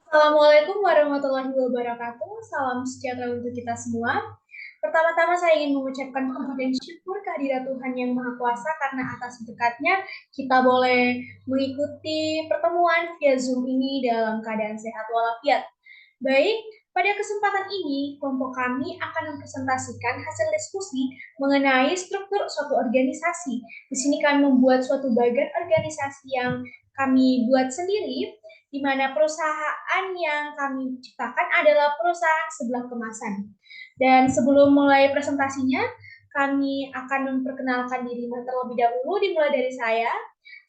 Assalamualaikum warahmatullahi wabarakatuh. Salam sejahtera untuk kita semua. Pertama-tama saya ingin mengucapkan puji dan syukur kehadirat Tuhan Yang Maha Kuasa karena atas berkatnya kita boleh mengikuti pertemuan via Zoom ini dalam keadaan sehat walafiat. Baik, pada kesempatan ini kelompok kami akan mempresentasikan hasil diskusi mengenai struktur suatu organisasi. Di sini kami membuat suatu bagian organisasi yang kami buat sendiri, di mana perusahaan yang kami ciptakan adalah perusahaan sebelah kemasan. Dan sebelum mulai presentasinya, kami akan memperkenalkan diri terlebih dahulu, dimulai dari saya.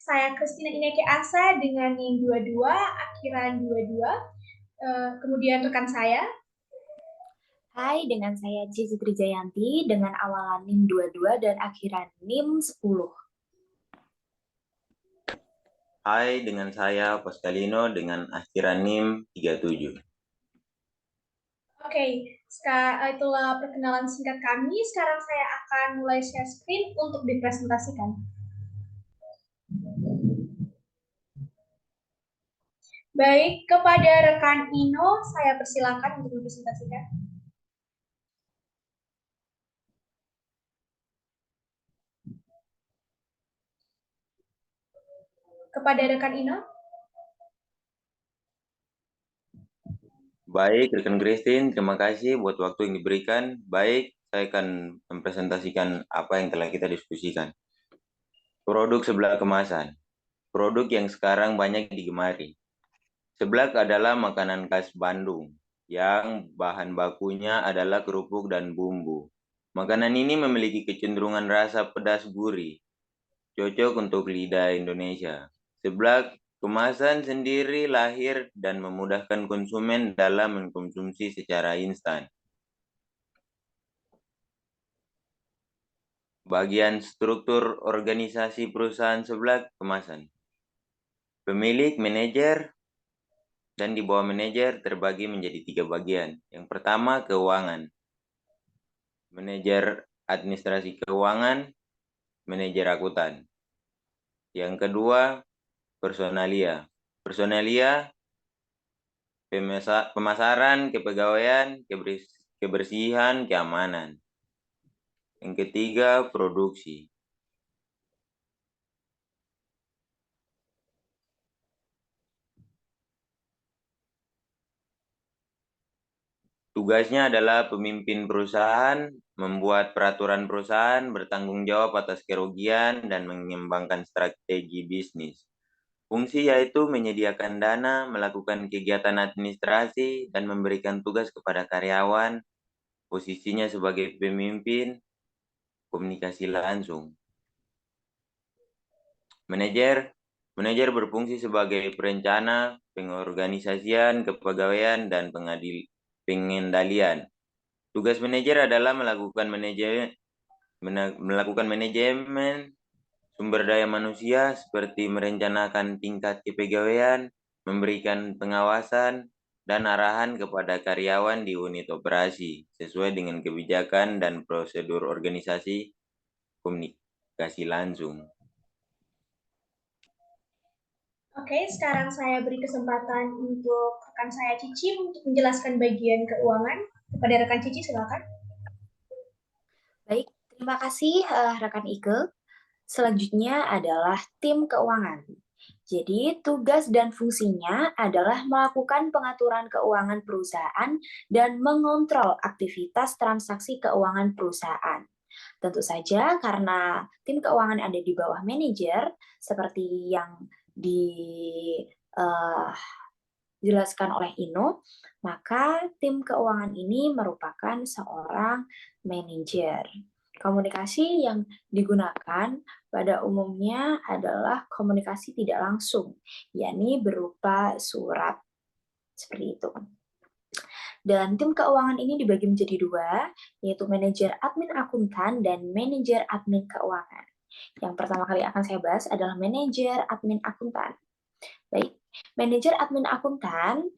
Saya Christina Ineke Asa dengan NIM 22, akhiran 22. Kemudian rekan saya. Hai, dengan saya Cici Trijayanti dengan awalan NIM 22 dan akhiran NIM 10. Hai, dengan saya Pascalino dengan akhiran NIM 37. Oke, itulah perkenalan singkat kami. Sekarang saya akan mulai share screen untuk dipresentasikan. Baik, kepada rekan Ino, saya persilakan untuk dipresentasikan. Kepada rekan Ino. Baik, rekan Christine, terima kasih buat waktu yang diberikan. Baik, saya akan mempresentasikan apa yang telah kita diskusikan. Produk sebelah kemasan. Produk yang sekarang banyak digemari. Seblak adalah makanan khas Bandung, yang bahan bakunya adalah kerupuk dan bumbu. Makanan ini memiliki kecenderungan rasa pedas gurih, cocok untuk lidah Indonesia. Seblak kemasan sendiri lahir dan memudahkan konsumen dalam mengkonsumsi secara instan. Bagian struktur organisasi perusahaan seblak kemasan. Pemilik, manajer, dan di bawah manajer terbagi menjadi 3 bagian. Yang pertama, keuangan. Manajer administrasi keuangan, manajer akuntan. Yang kedua, personalia. Personalia pemasaran, kepegawaian, kebersihan, keamanan. Yang ketiga, produksi. Tugasnya adalah pemimpin perusahaan, membuat peraturan perusahaan, bertanggung jawab atas kerugian, dan mengembangkan strategi bisnis. Fungsi yaitu menyediakan dana, melakukan kegiatan administrasi, dan memberikan tugas kepada karyawan. Posisinya sebagai pemimpin, komunikasi langsung. Manajer berfungsi sebagai perencana, pengorganisasian, kepegawaian, dan pengendalian. Tugas manajer adalah melakukan manajemen sumber daya manusia seperti merencanakan tingkat kepegawaian, memberikan pengawasan, dan arahan kepada karyawan di unit operasi sesuai dengan kebijakan dan prosedur organisasi komunikasi langsung. Oke, sekarang saya beri kesempatan untuk rekan saya Cici untuk menjelaskan bagian keuangan. Kepada rekan Cici, silakan. Baik, terima kasih rekan Ike. Selanjutnya adalah tim keuangan. Jadi, tugas dan fungsinya adalah melakukan pengaturan keuangan perusahaan dan mengontrol aktivitas transaksi keuangan perusahaan. Tentu saja karena tim keuangan ada di bawah manajer, seperti yang dijelaskan oleh Ino, maka tim keuangan ini merupakan seorang manajer. Komunikasi yang digunakan pada umumnya adalah komunikasi tidak langsung, yakni berupa surat, seperti itu. Dan tim keuangan ini dibagi menjadi dua, yaitu manajer admin akuntan dan manajer admin keuangan. Yang pertama kali akan saya bahas adalah manajer admin akuntan. Baik, manajer admin akuntan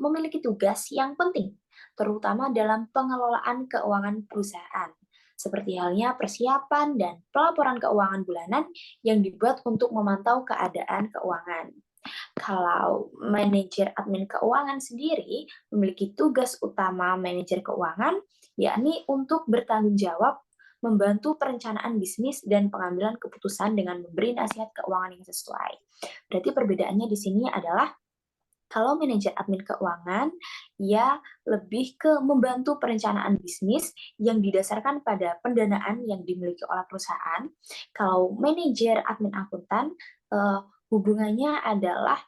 memiliki tugas yang penting, terutama dalam pengelolaan keuangan perusahaan, seperti halnya persiapan dan pelaporan keuangan bulanan yang dibuat untuk memantau keadaan keuangan. Kalau manajer admin keuangan sendiri memiliki tugas utama manajer keuangan, yakni untuk bertanggung jawab membantu perencanaan bisnis dan pengambilan keputusan dengan memberi nasihat keuangan yang sesuai. Berarti perbedaannya di sini adalah kalau manajer admin keuangan, ia lebih ke membantu perencanaan bisnis yang didasarkan pada pendanaan yang dimiliki oleh perusahaan. Kalau manajer admin akuntan, hubungannya adalah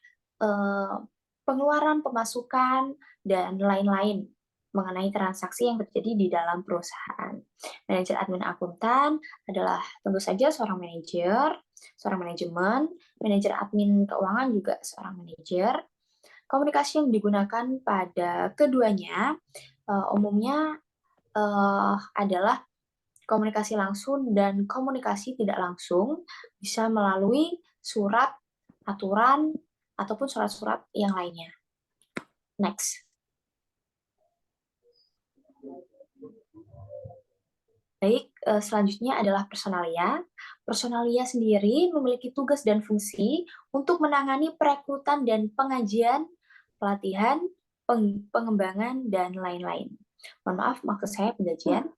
pengeluaran, pemasukan, dan lain-lain mengenai transaksi yang terjadi di dalam perusahaan. Manajer admin akuntan adalah tentu saja seorang manajer, seorang manajemen, manajer admin keuangan juga seorang manajer. Komunikasi yang digunakan pada keduanya umumnya adalah komunikasi langsung dan komunikasi tidak langsung, bisa melalui surat, aturan, ataupun surat-surat yang lainnya. Next. Baik, selanjutnya adalah personalia. Personalia sendiri memiliki tugas dan fungsi untuk menangani perekrutan dan pengajian, pelatihan, pengembangan, dan lain-lain. Mohon maaf, maksud saya penggajian.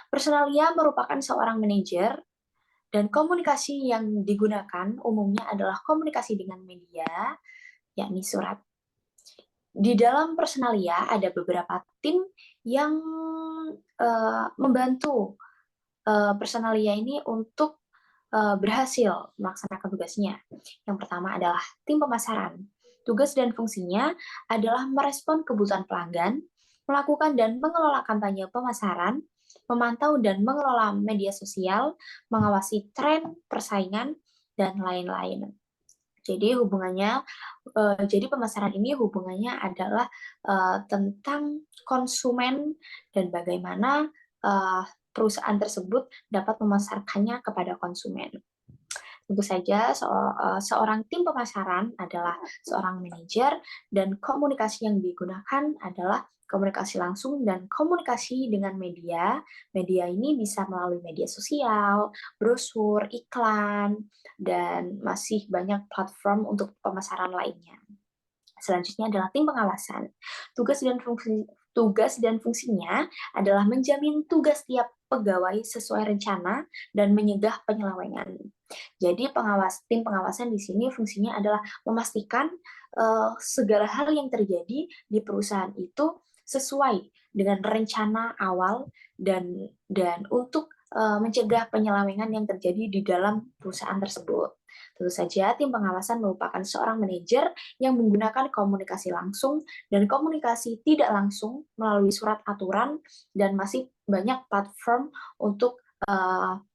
Personalia merupakan seorang manajer, dan komunikasi yang digunakan umumnya adalah komunikasi dengan media, yakni surat. Di dalam personalia ada beberapa tim yang membantu personalia ini untuk berhasil melaksanakan tugasnya. Yang pertama adalah tim pemasaran. Tugas dan fungsinya adalah merespon kebutuhan pelanggan, melakukan dan mengelola kampanye pemasaran, memantau dan mengelola media sosial, mengawasi tren persaingan, dan lain-lain. Jadi jadi pemasaran ini hubungannya adalah tentang konsumen dan bagaimana perusahaan tersebut dapat memasarkannya kepada konsumen. Tentu saja seorang tim pemasaran adalah seorang manajer dan komunikasi yang digunakan adalah komunikasi langsung dan komunikasi dengan media. Media ini bisa melalui media sosial, brosur, iklan, dan masih banyak platform untuk pemasaran lainnya. Selanjutnya adalah tim pengawasan. Tugas dan fungsinya adalah menjamin tugas tiap pegawai sesuai rencana dan menyegah penyelewengan. Jadi tim pengawasan di sini fungsinya adalah memastikan segala hal yang terjadi di perusahaan itu sesuai dengan rencana awal dan untuk mencegah penyelewengan yang terjadi di dalam perusahaan tersebut. Tentu saja tim pengawasan merupakan seorang manajer yang menggunakan komunikasi langsung dan komunikasi tidak langsung melalui surat aturan dan masih banyak platform untuk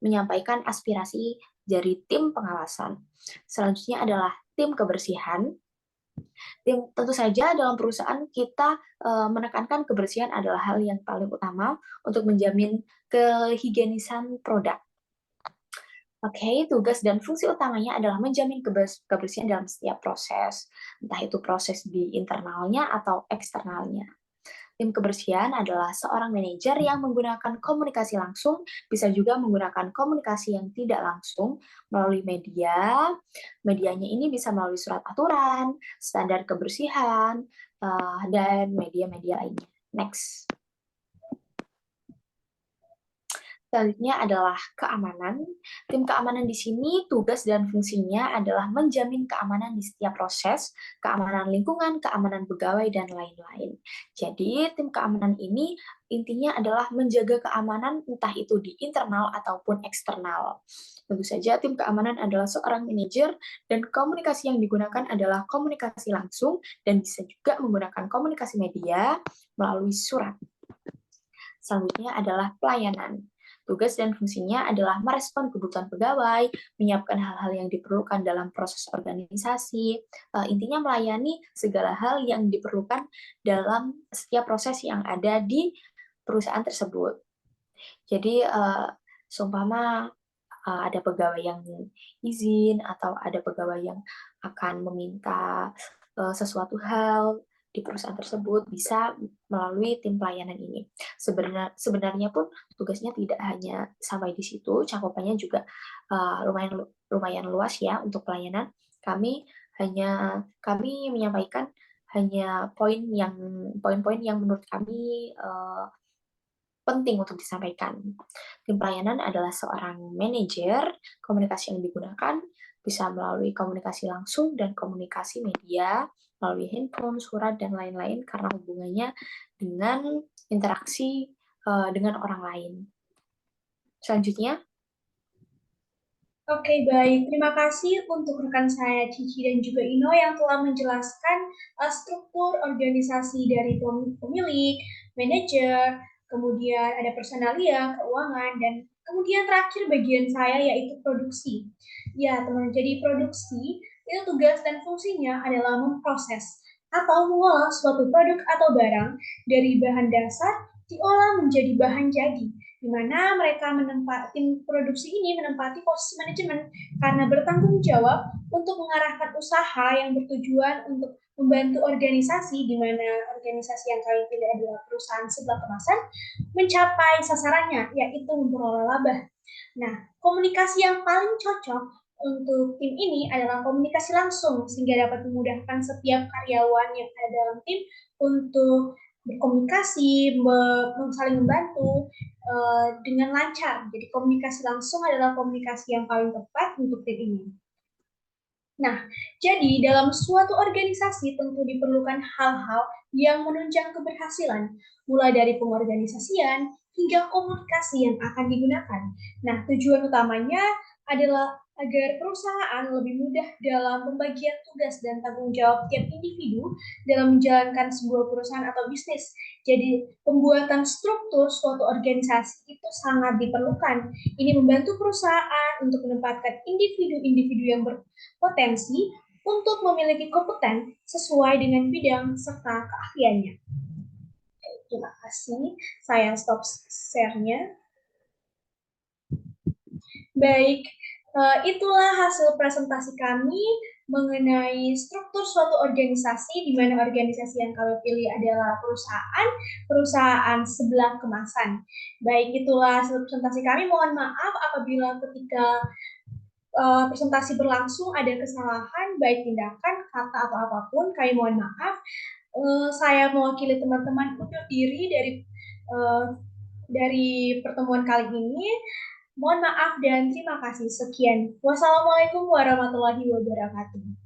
menyampaikan aspirasi dari tim pengawasan. Selanjutnya adalah tim kebersihan. Tentu saja dalam perusahaan kita menekankan kebersihan adalah hal yang paling utama untuk menjamin kehigienisan produk. Oke, tugas dan fungsi utamanya adalah menjamin kebersihan dalam setiap proses, entah itu proses di internalnya atau eksternalnya. Tim kebersihan adalah seorang manajer yang menggunakan komunikasi langsung, bisa juga menggunakan komunikasi yang tidak langsung melalui media. Medianya ini bisa melalui surat aturan, standar kebersihan, dan media-media lainnya. Next. Selanjutnya adalah keamanan. Tim keamanan di sini tugas dan fungsinya adalah menjamin keamanan di setiap proses, keamanan lingkungan, keamanan pegawai, dan lain-lain. Jadi tim keamanan ini intinya adalah menjaga keamanan entah itu di internal ataupun eksternal. Tentu saja tim keamanan adalah seorang manajer dan komunikasi yang digunakan adalah komunikasi langsung dan bisa juga menggunakan komunikasi media melalui surat. Selanjutnya adalah pelayanan. Tugas dan fungsinya adalah merespon kebutuhan pegawai, menyiapkan hal-hal yang diperlukan dalam proses organisasi, intinya melayani segala hal yang diperlukan dalam setiap proses yang ada di perusahaan tersebut. Jadi, seumpama ada pegawai yang izin atau ada pegawai yang akan meminta sesuatu hal di perusahaan tersebut bisa melalui tim pelayanan ini. Sebenarnya pun tugasnya tidak hanya sampai di situ, cakupannya juga lumayan luas ya untuk pelayanan. Kami Hanya kami menyampaikan hanya poin-poin yang menurut kami penting untuk disampaikan. Tim pelayanan adalah seorang manajer, komunikasi yang digunakan bisa melalui komunikasi langsung dan komunikasi media, melalui handphone, surat, dan lain-lain karena hubungannya dengan interaksi dengan orang lain. Selanjutnya, Oke, baik. Terima kasih untuk rekan saya Cici dan juga Ino yang telah menjelaskan struktur organisasi dari pemilik, manajer, kemudian ada personalia, keuangan, dan kemudian terakhir bagian saya yaitu produksi. Ya, teman, jadi produksi itu tugas dan fungsinya adalah memproses atau mengolah suatu produk atau barang dari bahan dasar diolah menjadi bahan jadi, di mana tim produksi ini menempati posisi manajemen karena bertanggung jawab untuk mengarahkan usaha yang bertujuan untuk membantu organisasi, di mana organisasi yang kami pilih adalah perusahaan sebelah kemasan, mencapai sasarannya, yaitu memperoleh laba. Nah, komunikasi yang paling cocok untuk tim ini adalah komunikasi langsung, sehingga dapat memudahkan setiap karyawan yang ada dalam tim untuk berkomunikasi, saling membantu dengan lancar. Jadi komunikasi langsung adalah komunikasi yang paling tepat untuk tim ini. Nah, jadi dalam suatu organisasi tentu diperlukan hal-hal yang menunjang keberhasilan, mulai dari pengorganisasian hingga komunikasi yang akan digunakan. Nah, tujuan utamanya adalah agar perusahaan lebih mudah dalam pembagian tugas dan tanggung jawab tiap individu dalam menjalankan sebuah perusahaan atau bisnis. Jadi, pembuatan struktur suatu organisasi itu sangat diperlukan. Ini membantu perusahaan untuk menempatkan individu-individu yang berpotensi untuk memiliki kompeten sesuai dengan bidang serta keahliannya. Terima kasih. Saya stop share-nya. Baik, itulah hasil presentasi kami mengenai struktur suatu organisasi, di mana organisasi yang kami pilih adalah perusahaan sebelah kemasan. Baik, itulah hasil presentasi kami. Mohon maaf apabila ketika presentasi berlangsung ada kesalahan, baik tindakan, kata, atau apapun, kami mohon maaf. Saya mewakili teman-teman undur diri dari pertemuan kali ini. Mohon maaf dan terima kasih. Sekian. Wassalamualaikum warahmatullahi wabarakatuh.